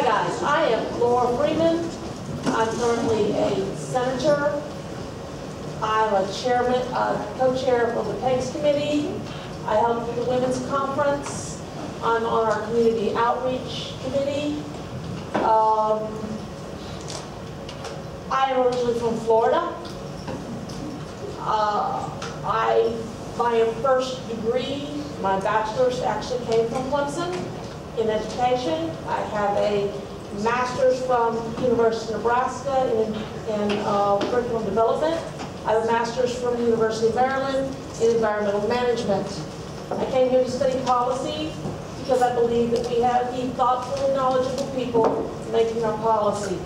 guys, I am Laura Freeman. I'm currently a senator. I'm a chairman, co-chair of the PEGS committee. I help with the women's conference. I'm on our community outreach committee. I am originally from Florida. My first degree, my bachelor's actually came from Clemson in education. I have a master's from University of Nebraska in curriculum development. I have a master's from the University of Maryland in environmental management. I came here to study policy because I believe that we have to be thoughtful and knowledgeable people making our policy.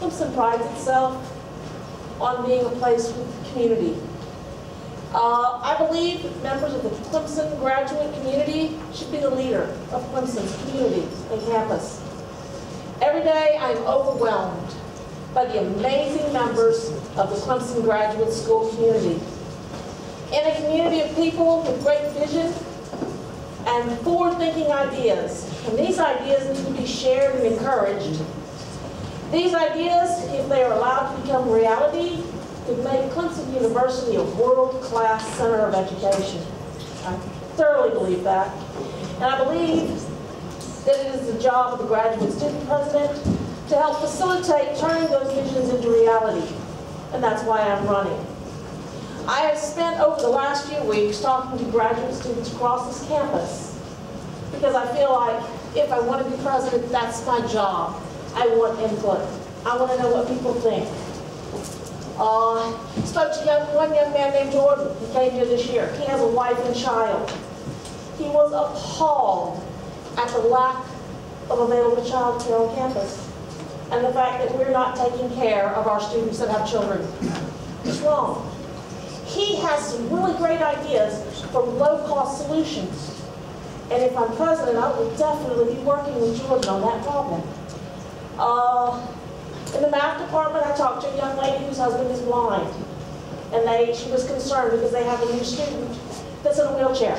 Clemson prides itself on being a place with community. I believe that members of the Clemson graduate community should be the leader of Clemson's community and campus. Every day I'm overwhelmed by the amazing members of the Clemson Graduate School community. In a community of people with great vision and forward-thinking ideas, and these ideas need to be shared and encouraged. These ideas, if they are allowed to become reality, could make Clemson University a world-class center of education. I thoroughly believe that. And I believe that it is the job of the graduate student president to help facilitate turning those visions into reality. And that's why I'm running. I have spent over the last few weeks talking to graduate students across this campus because I feel like if I want to be president, that's my job. I want input. I want to know what people think. Spoke to one young man named Jordan. He came here this year. He has a wife and child. He was appalled at the lack of available child care on campus and the fact that we're not taking care of our students that have children. It's wrong. He has some really great ideas for low-cost solutions. And if I'm president, I will definitely be working with Jordan on that problem. In the math department, I talked to a young lady whose husband is blind. And she was concerned because they have a new student that's in a wheelchair.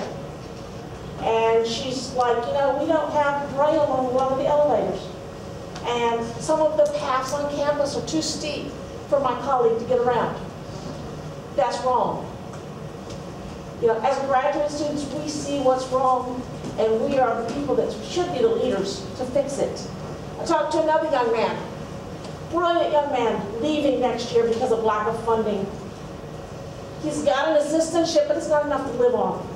And she's like, you know, we don't have braille on a lot of the elevators. And some of the paths on campus are too steep for my colleague to get around. That's wrong. You know, as graduate students, we see what's wrong, and we are the people that should be the leaders to fix it. I talked to another young man, brilliant young man, leaving next year because of lack of funding. He's got an assistantship, but it's not enough to live on.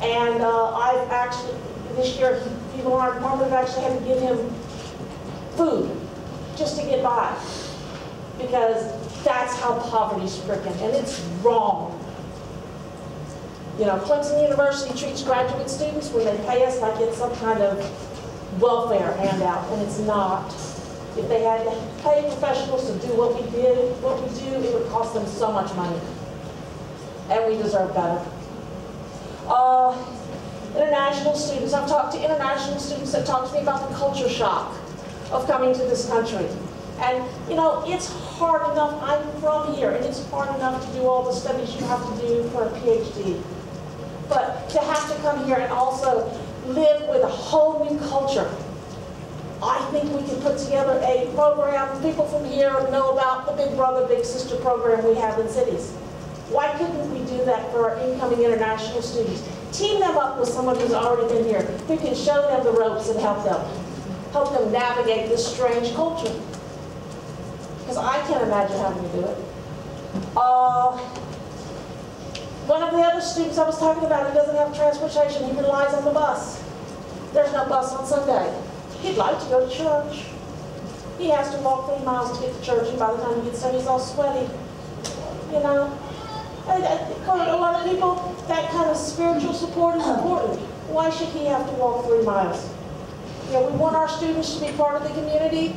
And I've actually, this year, people in our department have actually had to give him food just to get by, because that's how poverty-stricken, and it's wrong. You know, Clemson University treats graduate students when they pay us like it's some kind of welfare handout, and it's not. If they had to pay professionals to do what we do, it would cost them so much money. And we deserve better. International students, I've talked to international students that talk to me about the culture shock of coming to this country. And, you know, it's hard enough, I'm from here, and it's hard enough to do all the studies you have to do for a PhD. But to have to come here and also live with a whole new culture, I think we can put together a program. People from here know about the Big Brother, Big Sister program we have in cities. Why couldn't we do that for our incoming international students? Team them up with someone who's already been here, who can show them the ropes and help them navigate this strange culture. Because I can't imagine having to do it. One of the other students I was talking about, he doesn't have transportation. He relies on the bus. There's no bus on Sunday. He'd like to go to church. He has to walk 3 miles to get to church, and by the time he gets there, he's all sweaty. You know? For a lot of people, that kind of spiritual support is important. Why should he have to walk 3 miles? You know, we want our students to be part of the community,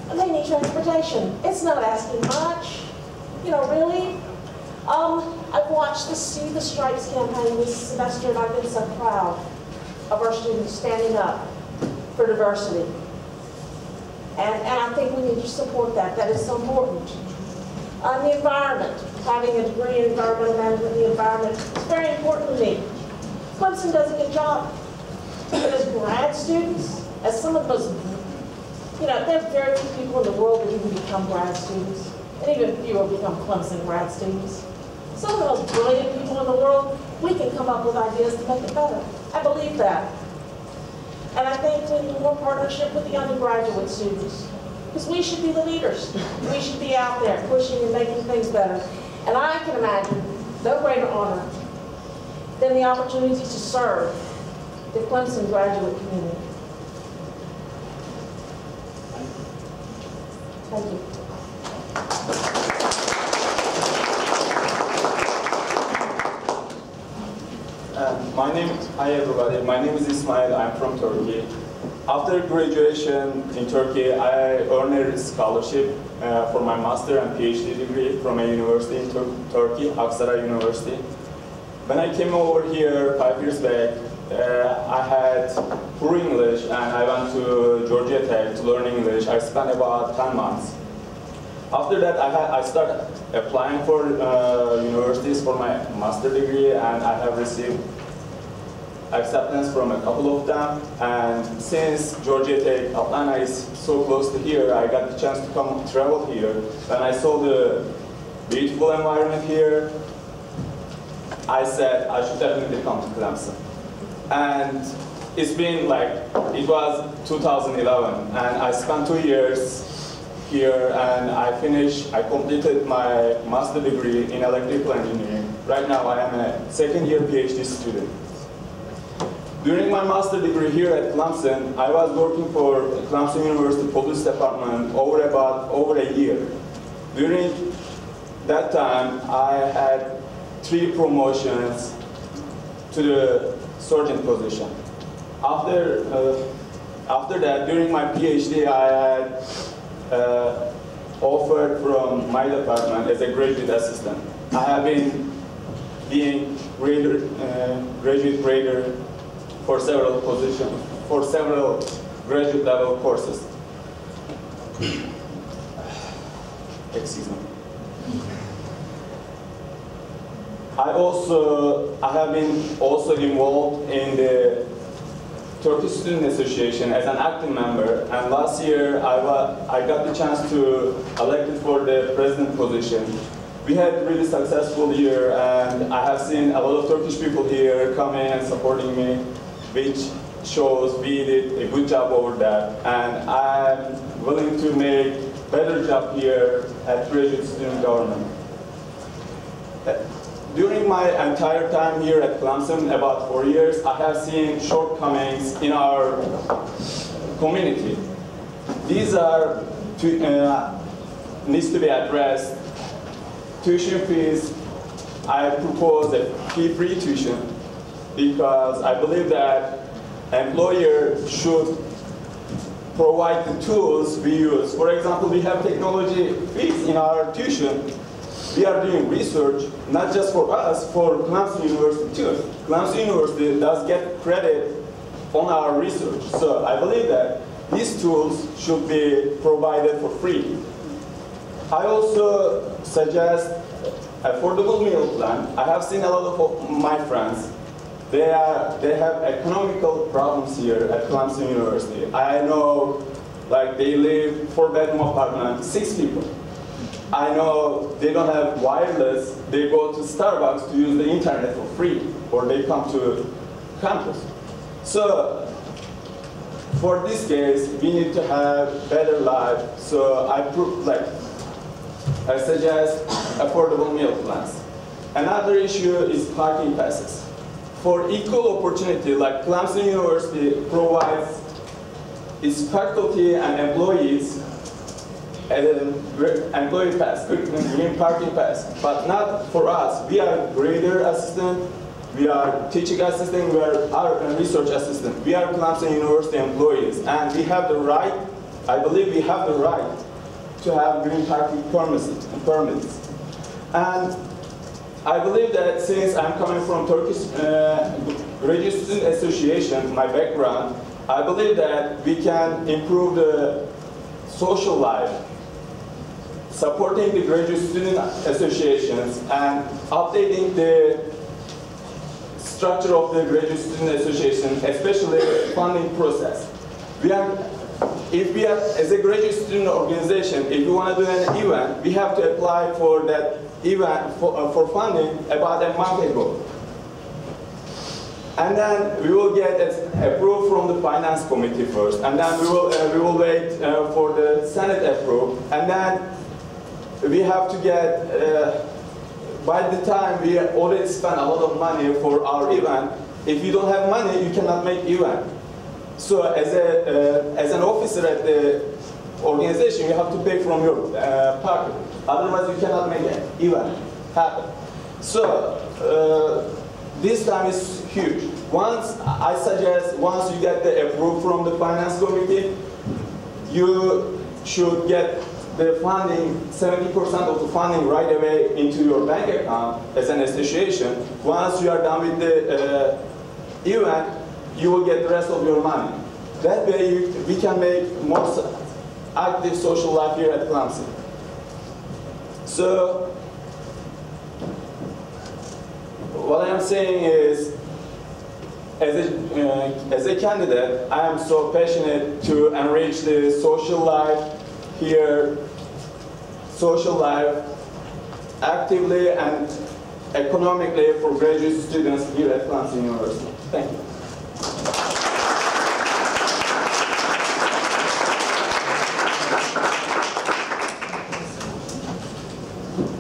and they need transportation. It's not asking much. You know, really. I've watched the See the Stripes campaign this semester, and I've been so proud of our students standing up for diversity. And I think we need to support that. That is so important. The environment, having a degree in environmental management of the environment is very important to me. Clemson does a good job. But as grad students, as some of the most, there are very few people in the world that even become grad students, and even fewer become Clemson grad students. Some of the most brilliant people in the world, we can come up with ideas to make it better. I believe that. And I think we need more partnership with the undergraduate students, because we should be the leaders. We should be out there pushing and making things better. And I can imagine no greater honor than the opportunity to serve the Clemson graduate community. Thank you. Hi everybody, my name is Ismail, I'm from Turkey. After graduation in Turkey, I earned a scholarship for my master and PhD degree from a university in Turkey, Aksaray University. When I came over here 5 years back, I had poor English and I went to Georgia Tech to learn English. I spent about 10 months. After that, I started applying for universities for my master degree, and I have received acceptance from a couple of them. And since Georgia Tech, Atlanta is so close to here, I got the chance to come travel here. When I saw the beautiful environment here, I said I should definitely come to Clemson. And it's been it was 2011, and I spent 2 years here, and I completed my master degree in electrical engineering. Right now I am a second-year PhD student. During my master degree here at Clemson, I was working for Clemson University Police Department over a year. During that time, I had 3 promotions to the sergeant position. After that, during my PhD, I had offered from my department as a graduate assistant. I have been being graduate grader for several positions, for several graduate level courses. Excuse me. I have been also involved in the Turkish Student Association as an active member, and last year I got the chance to elected for the president position. We had a really successful year, and I have seen a lot of Turkish people here coming and supporting me, which shows we did a good job over that, and I'm willing to make better job here at Graduate Student Government. During my entire time here at Clemson, about 4 years, I have seen shortcomings in our community. These are needs to be addressed. Tuition fees, I propose a fee-free tuition because I believe that employer should provide the tools we use. For example, we have technology fees in our tuition. We are doing research, not just for us, for Clemson University too. Clemson University does get credit on our research. So I believe that these tools should be provided for free. I also suggest affordable meal plan. I have seen a lot of my friends. They have economical problems here at Clemson University. I know, they live 4-bedroom apartment, 6 people. I know they don't have wireless. They go to Starbucks to use the internet for free, or they come to campus. So for this case, we need to have better life. So I suggest affordable meal plans. Another issue is parking passes. For equal opportunity, like Clemson University provides its faculty and employees an employee pass, green parking pass, but not for us. We are grader assistant, we are teaching assistant, we are our research assistant. We are Clemson University employees, and we have the right, I believe we have the right to have green parking permits. And I believe that since I'm coming from Turkish Graduate Student Association, my background, I believe that we can improve the social life, supporting the graduate student associations and updating the structure of the Graduate Student Association, especially funding process. If we are, as a graduate student organization, if we want to do an event, we have to apply for that event for funding about a month ago. And then we will get approved from the finance committee first, and then we will wait for the Senate approve, and then we have to get. By the time we already spent a lot of money for our event, if you don't have money, you cannot make event. So as an officer at the organization, you have to pay from your pocket. Otherwise, you cannot make an event happen. So this time is huge. I suggest once you get the approval from the finance committee, you should get the funding, 70% of the funding right away into your bank account as an association. Once you are done with the event, you will get the rest of your money. That way we can make more active social life here at Clemson. So what I am saying is, as a candidate, I am so passionate to enrich the social life here, social life actively and economically for graduate students here at Clemson University. Thank you.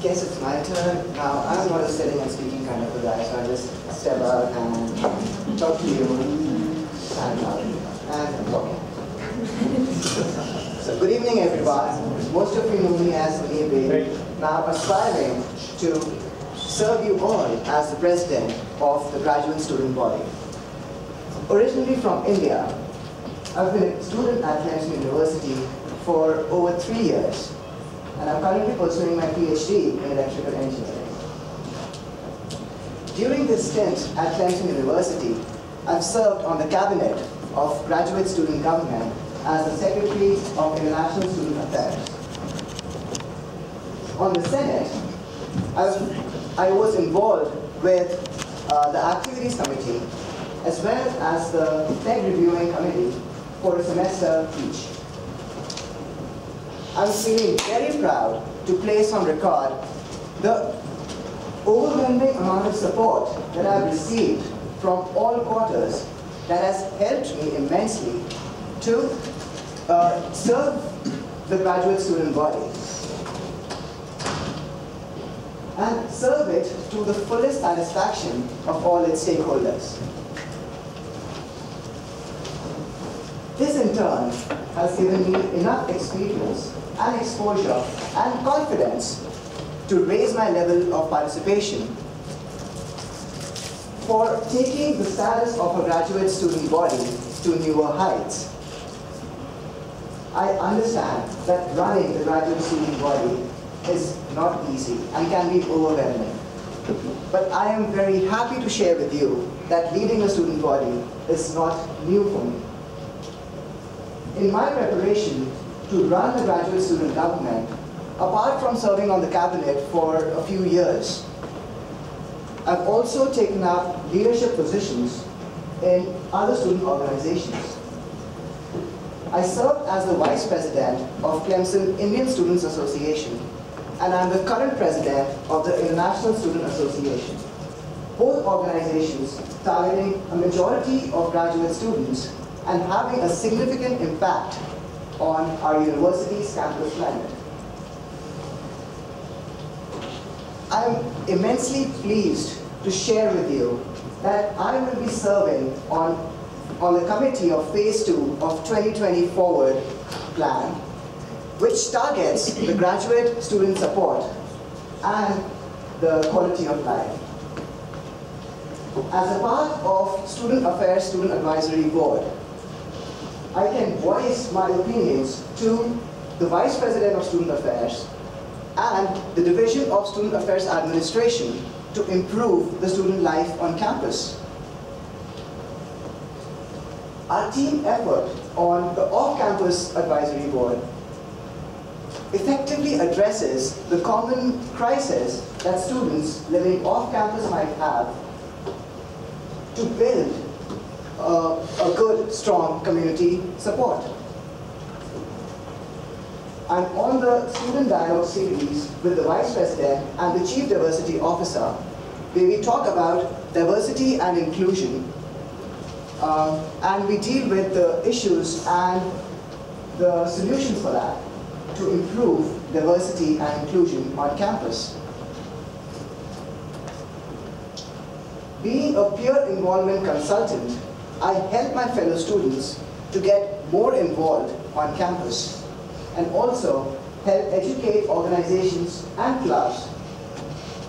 Guess it's my turn. Now, I'm not a sitting and speaking kind of a guy, so I'll just step out and talk to you and talking. So, good evening, everyone. Most of you know me as Munir, now aspiring to serve you all as the president of the graduate student body. Originally from India, I've been a student at Clemson University for over 3 years, and I'm currently pursuing my PhD in electrical engineering. During this stint at Clemson University, I've served on the cabinet of graduate student government as the Secretary of International Student Affairs. On the Senate, I was involved with the Activities Committee as well as the PEG Reviewing Committee for a semester each. I'm feeling very proud to place on record the overwhelming amount of support that I've received from all quarters that has helped me immensely to serve the graduate student body and serve it to the fullest satisfaction of all its stakeholders. This in turn has given me enough experience and exposure and confidence to raise my level of participation for taking the status of a graduate student body to newer heights. I understand that running the graduate student body is not easy and can be overwhelming. But I am very happy to share with you that leading a student body is not new for me. In my preparation to run the graduate student government, apart from serving on the cabinet for a few years, I've also taken up leadership positions in other student organizations. I served as the Vice President of Clemson Indian Students Association, and I'm the current President of the International Student Association. Both organizations targeting a majority of graduate students and having a significant impact on our university's campus climate. I'm immensely pleased to share with you that I will be serving on the committee of Phase 2 of 2020 Forward plan, which targets the graduate student support and the quality of life. As a part of Student Affairs Student Advisory Board, I can voice my opinions to the Vice President of Student Affairs and the Division of Student Affairs Administration to improve the student life on campus. Our team effort on the Off-Campus Advisory Board effectively addresses the common crisis that students living off campus might have to build a good, strong community support. I'm on the Student Dialogue series with the Vice President and the Chief Diversity Officer, where we talk about diversity and inclusion, and we deal with the issues and the solutions for that to improve diversity and inclusion on campus. Being a peer involvement consultant, I help my fellow students to get more involved on campus and also help educate organizations and clubs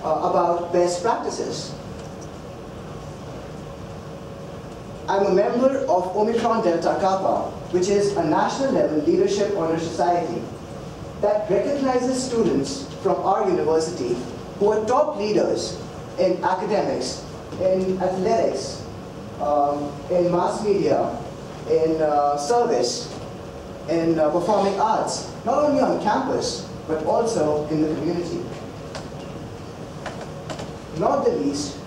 about best practices. I'm a member of Omicron Delta Kappa, which is a national level leadership honor society that recognizes students from our university who are top leaders in academics, in athletics, in mass media, in service, in performing arts, not only on campus, but also in the community. Not the least,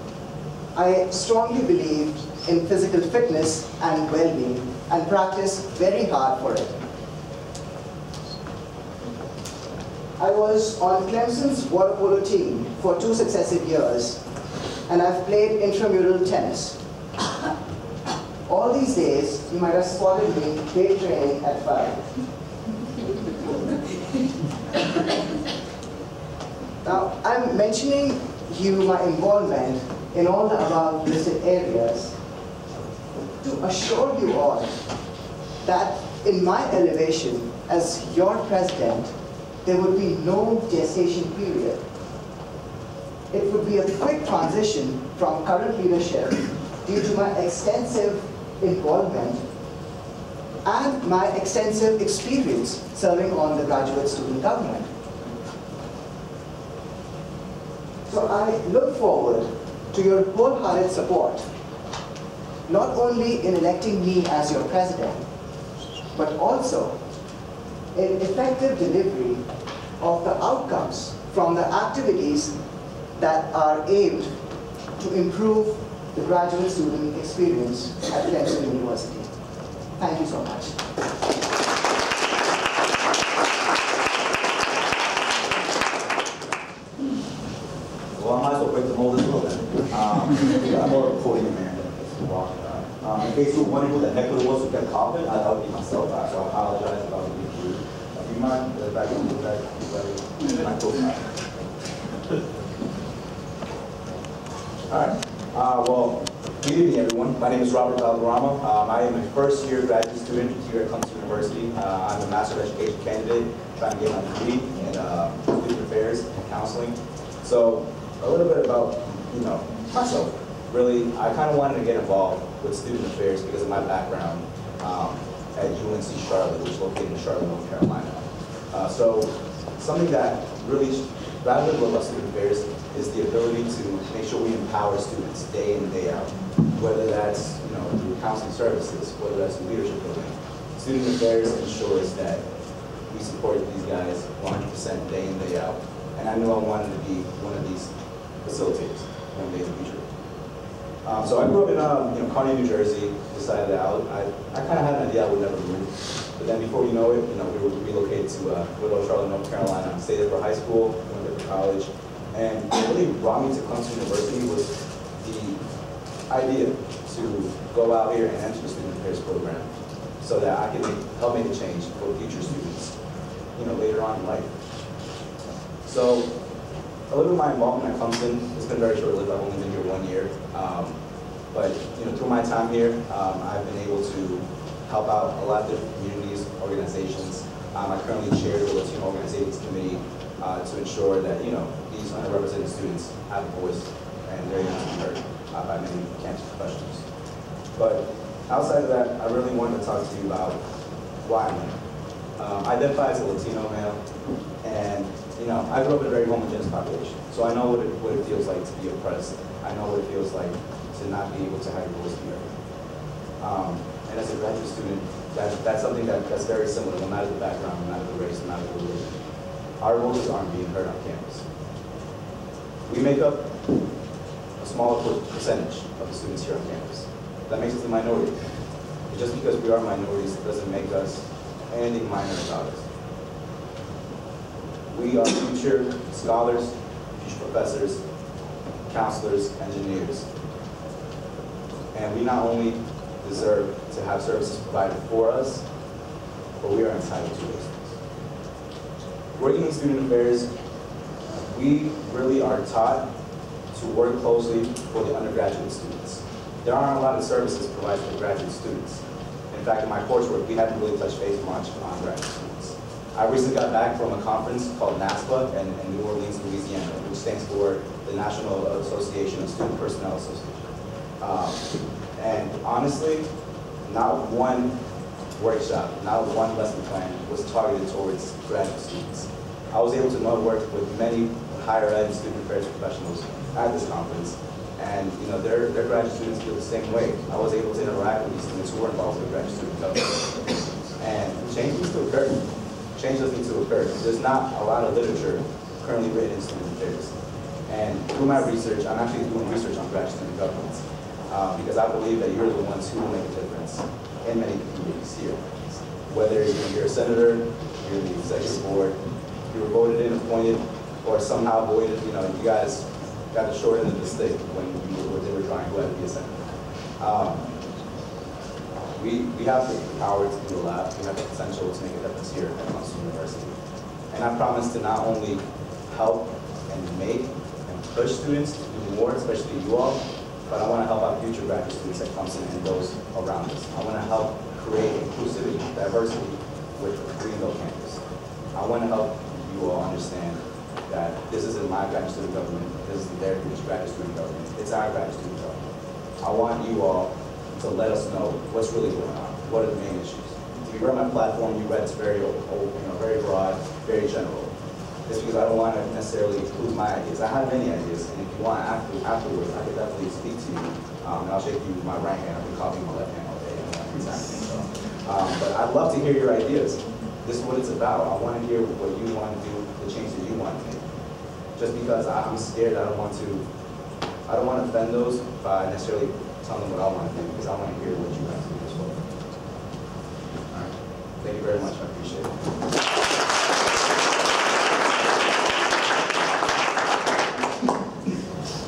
I strongly believe in physical fitness and well-being and practice very hard for it. I was on Clemson's water polo team for 2 successive years, and I've played intramural tennis. All these days, you might have spotted me weight training at 5. Now, I'm mentioning you my involvement in all the above listed areas to assure you all that in my elevation as your president, there would be no gestation period. It would be a quick transition from current leadership due to my extensive involvement and my extensive experience serving on the graduate student government. So I look forward to your wholehearted support, not only in electing me as your president, but also in effective delivery of the outcomes from the activities that are aimed to improve the graduate student experience at Clemson University. Thank you so much. Well, I might as well break the mold as well then. I'm more of a podium man than just walking around. In case you were wondering who the heck it was who kept coughing, that would be myself. So I apologize if I was being rude. Do you mind back on the back? My co-founder. All right. Well, good evening, everyone. My name is Robert Valderrama. I am a first-year graduate student here at Clemson University. I'm a Master of Education candidate, trying to get my degree in student affairs and counseling. So, a little bit about, myself. Really, I kind of wanted to get involved with student affairs because of my background at UNC Charlotte, which is located in Charlotte, North Carolina. So, something that really rather than about student affairs is the ability to make sure we empower students day in and day out, whether that's through counseling services, whether that's through leadership building. Student affairs ensures that we support these guys 100% day in, day out. And I knew I wanted to be one of these facilitators one day in the future. So I grew up in Kearney, New Jersey. Decided that I kind of had an idea I would never move. But then before you know it, we were relocated to Woodrow, Charlotte, North Carolina. Stayed there for high school, went there for college. And what really brought me to Clemson University was the idea to go out here and enter the student affairs program so that I can help make a change for future students, later on in life. So a little bit of my involvement at Clemson, it's been very short-lived. I've only been here 1 year. But through my time here, I've been able to help out a lot of different communities, organizations. I currently chair the Latino Organizations Committee to ensure that these underrepresented students have a voice and they're able to be heard by many campus professionals. But outside of that, I really wanted to talk to you about why I'm here. I identify as a Latino male, and I grew up in a very homogeneous population, so I know what it feels like to be oppressed. I know what it feels like to not be able to have your voice be heard. And as a graduate student, that's something that's very similar, no matter the background, no matter the race, no matter the religion. Our voices aren't being heard on campus. We make up a smaller percentage of the students here on campus. That makes us a minority. And just because we are minorities doesn't make us anything minor about us. We are future scholars, future professors, counselors, engineers. And we not only deserve to have services provided for us, but we are entitled to those things. Working in student affairs, we really are taught to work closely for the undergraduate students. There aren't a lot of services provided for graduate students. In fact, in my coursework, we haven't really touched base much on graduate students. I recently got back from a conference called NASPA in New Orleans, Louisiana, which stands for the National Association of Student Personnel Association. And honestly, not one workshop, not one lesson plan was targeted towards graduate students. I was able to network with many higher ed and student affairs professionals at this conference, and their graduate students feel the same way. I was able to interact with these students who were involved with graduate student government. And change needs to occur. Change does need to occur. There's not a lot of literature currently written in student affairs. And through my research, I'm actually doing research on graduate student government because I believe that you're the ones who will make a difference in many communities here. Whether you're a senator, you're in the executive board, you were voted in, appointed, or somehow voided, you guys got the short end of the stick when they were trying to be a senator. We have the power to do a lot. We have the potential to make a difference here at Clemson University. And I promise to not only help and make and push students to do more, especially you all, but I want to help out future graduate students at Clemson and those around us. I want to help create inclusivity, diversity with the Greenville campus. I want to help you all understand that this isn't my graduate student government, this is their graduate student government, it's our graduate student government. I want you all to let us know what's really going on, what are the main issues. If you read my platform, you read it's very very broad, very general. It's because I don't want to necessarily include my ideas. I have many ideas, and if you want afterwards, I could definitely speak to you, and I'll shake you with my right hand, I'll be copying my left hand all day, but I'd love to hear your ideas. This is what it's about. I want to hear what you want to do, the changes you want to make. Just because I'm scared, I don't want to offend those by necessarily telling them what I want to do, because I want to hear what you guys do.